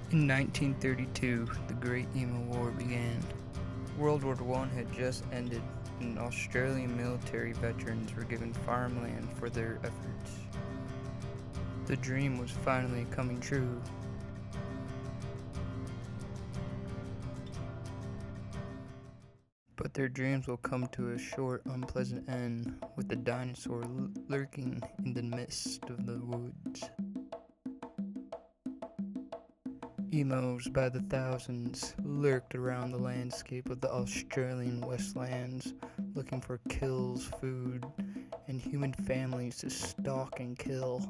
In 1932, the Great Emu War began. World War I had just ended, and Australian military veterans were given farmland for their efforts. The dream was finally coming true. But their dreams will come to a short, unpleasant end, with the dinosaur lurking in the midst of the woods. Emus by the thousands lurked around the landscape of the Australian Westlands, looking for kills, food, and human families to stalk and kill.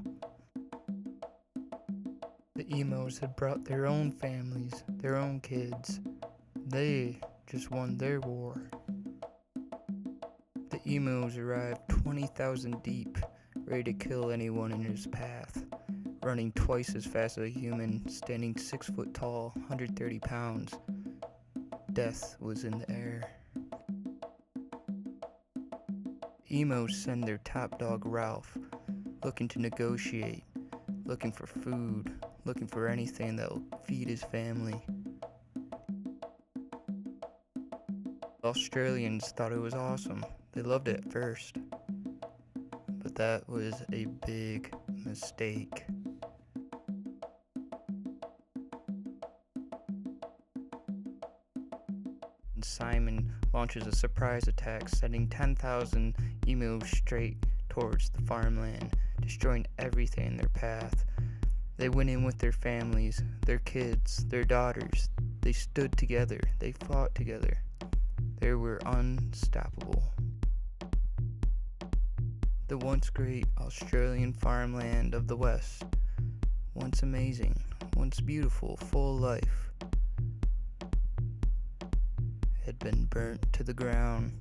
The emos had brought their own families, their own kids. They just won their war. The emos arrived 20,000 deep, ready to kill anyone in his path. Running twice as fast as a human, standing 6 foot tall, 130 pounds. Death was in the air. Emos send their top dog Ralph, looking to negotiate, looking for food, looking for anything that'll feed his family. Australians thought it was awesome. They loved it at first. But that was a big mistake. Simon launches a surprise attack, sending 10,000 emus straight towards the farmland, destroying everything in their path. They went in with their families, their kids, their daughters. They stood together. They fought together. They were unstoppable. The once great Australian farmland of the West, once amazing, once beautiful, full of life, had been burnt to the ground.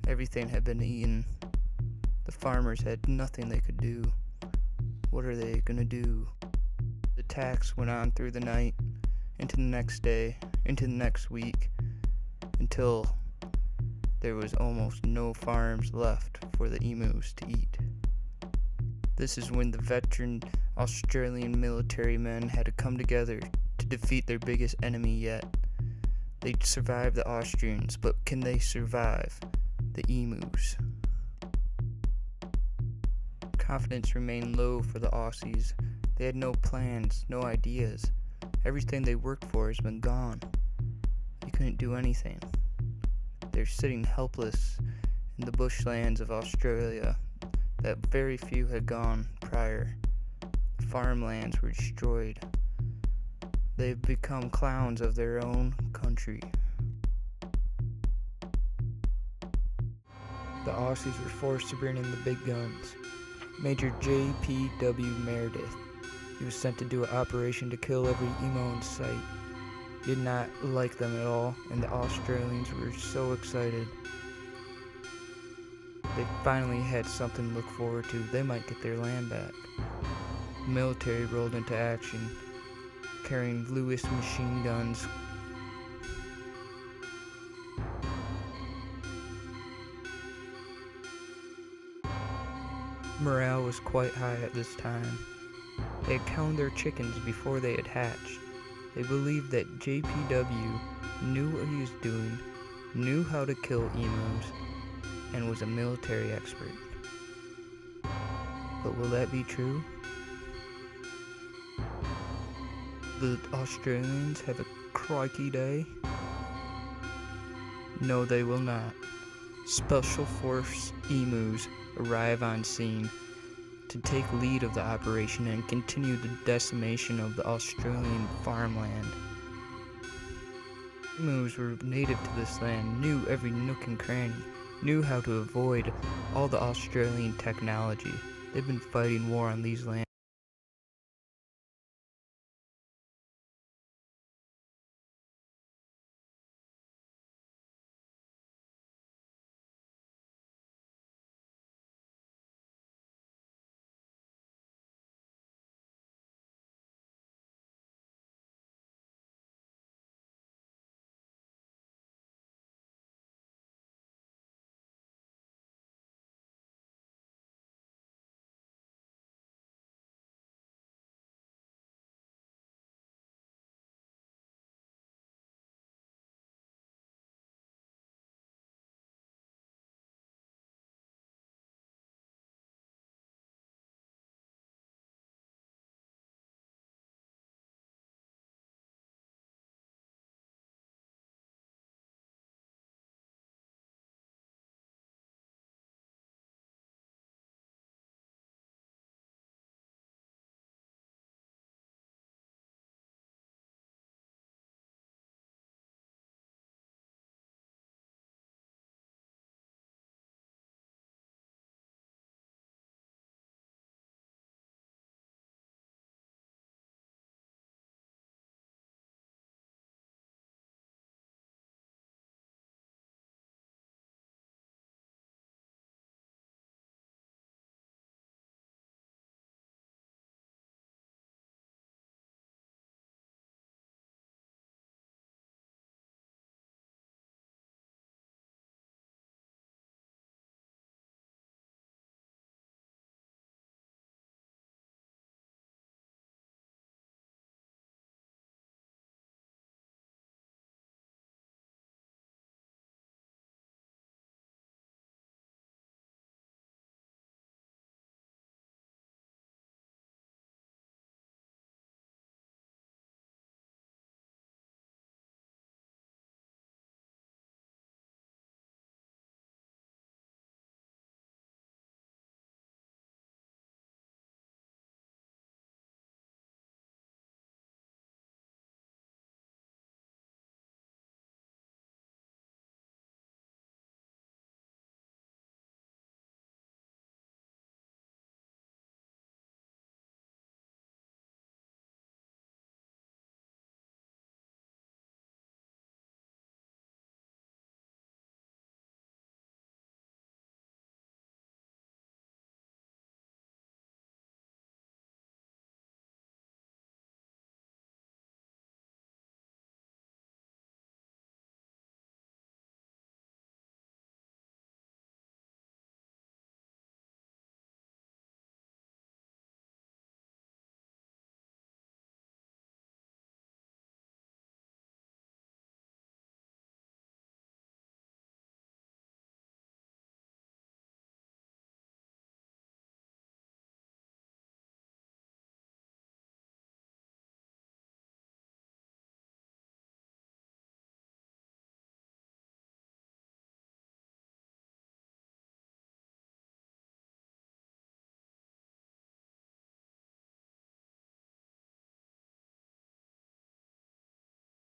Everything had been eaten. The farmers had nothing they could do. What are they gonna do? The attacks went on through the night, into the next day, into the next week, until there was almost no farms left for the emus to eat. This is when the veteran Australian military men had to come together to defeat their biggest enemy yet. They survived the Austrians, but can they survive the emus? Confidence remained low for the Aussies. They had no plans, no ideas. Everything they worked for has been gone. They couldn't do anything. They're sitting helpless in the bushlands of Australia that very few had gone prior. The farmlands were destroyed. They've become clowns of their own country. The Aussies were forced to bring in the big guns. Major J.P.W. Meredith. He was sent to do an operation to kill every emo in sight. He did not like them at all, and the Australians were so excited. They finally had something to look forward to. They might get their land back. The military rolled into action, carrying Lewis machine guns. Morale was quite high at this time. They had counted their chickens before they had hatched. They believed that JPW knew what he was doing, knew how to kill emus, and was a military expert. But will that be true? The Australians have a crikey day? No, they will not. Special Force emus arrive on scene to take lead of the operation and continue the decimation of the Australian farmland. Emus were native to this land, knew every nook and cranny, knew how to avoid all the Australian technology. They've been fighting war on these lands